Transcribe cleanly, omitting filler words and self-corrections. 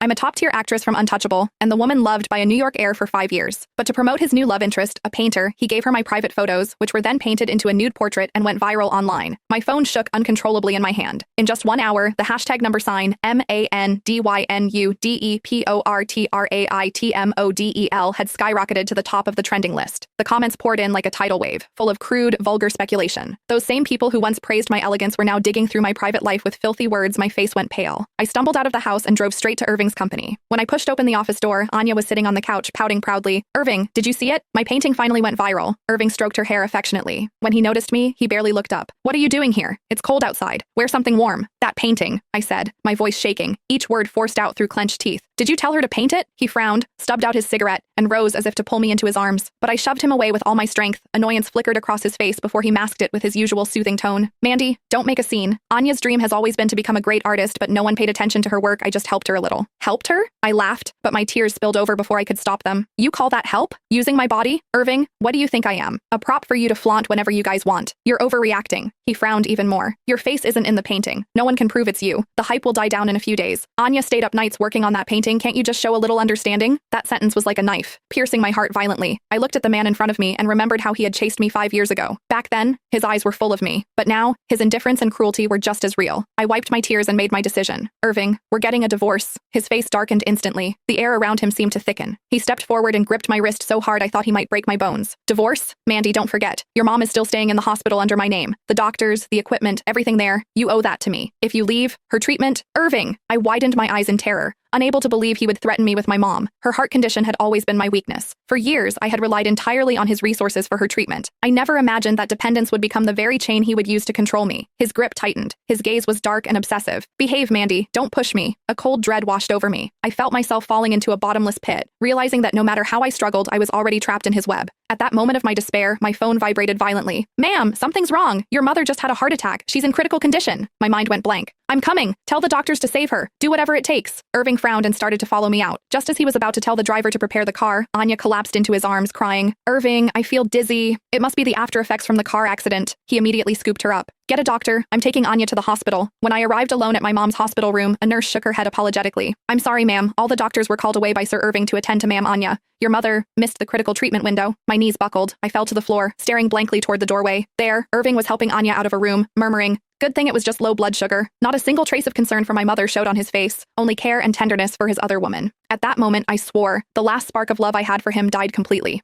I'm a top-tier actress from Untouchable, and the woman loved by a New York heir for 5 years. But to promote his new love interest, a painter, he gave her my private photos, which were then painted into a nude portrait and went viral online. My phone shook uncontrollably in my hand. In just 1 hour, the hashtag number sign MANDYNUDEPORTRAITMODEL had skyrocketed to the top of the trending list. The comments poured in like a tidal wave, full of crude, vulgar speculation. Those same people who once praised my elegance were now digging through my private life with filthy words. My face went pale. I stumbled out of the house and drove straight to Irving's company. When I pushed open the office door, Anya was sitting on the couch, pouting proudly. "Irving, did you see it? My painting finally went viral." Irving stroked her hair affectionately. When he noticed me, he barely looked up. "What are you doing here? It's cold outside. Wear something warm." "That painting," I said, my voice shaking, each word forced out through clenched teeth. "Did you tell her to paint it?" He frowned, stubbed out his cigarette, and rose as if to pull me into his arms. But I shoved him away with all my strength. Annoyance flickered across his face before he masked it with his usual soothing tone. "Mandy, don't make a scene. Anya's dream has always been to become a great artist, but no one paid attention to her work. I just helped her a little." "Helped her?" I laughed, but my tears spilled over before I could stop them. "You call that help? Using my body? Irving, what do you think I am? A prop for you to flaunt whenever you guys want. You're overreacting." He frowned even more. "Your face isn't in the painting. No one can prove it's you. The hype will die down in a few days. Anya stayed up nights working on that painting. Can't you just show a little understanding?" That sentence was like a knife, piercing my heart violently. I looked at the man in front of me and remembered how he had chased me 5 years ago. Back then, his eyes were full of me. But now, his indifference and cruelty were just as real. I wiped my tears and made my decision. "Irving, we're getting a divorce." His face darkened instantly. The air around him seemed to thicken. He stepped forward and gripped my wrist so hard I thought he might break my bones. "Divorce? Mandy, don't forget. Your mom is still staying in the hospital under my name. The doctors, the equipment, everything there. You owe that to me. If you leave, her treatment—" "Irving!" I widened my eyes in terror, unable to believe he would threaten me with my mom. Her heart condition had always been my weakness. For years, I had relied entirely on his resources for her treatment. I never imagined that dependence would become the very chain he would use to control me. His grip tightened. His gaze was dark and obsessive. "Behave, Mandy. Don't push me." A cold dread washed over me. I felt myself falling into a bottomless pit, realizing that no matter how I struggled, I was already trapped in his web. At that moment of my despair, my phone vibrated violently. "Ma'am, something's wrong. Your mother just had a heart attack. She's in critical condition." My mind went blank. "I'm coming. Tell the doctors to save her. Do whatever it takes." Irving frowned and started to follow me out. Just as he was about to tell the driver to prepare the car, Anya collapsed into his arms, crying, "Irving, I feel dizzy. It must be the after effects from the car accident." He immediately scooped her up. "Get a doctor. I'm taking Anya to the hospital." When I arrived alone at my mom's hospital room, a nurse shook her head apologetically. "I'm sorry, ma'am. All the doctors were called away by Sir Irving to attend to Ma'am Anya. Your mother missed the critical treatment window." My knees buckled. I fell to the floor, staring blankly toward the doorway. There, Irving was helping Anya out of a room, murmuring, "Good thing it was just low blood sugar." Not a single trace of concern for my mother showed on his face, only care and tenderness for his other woman. At that moment, I swore. The last spark of love I had for him died completely.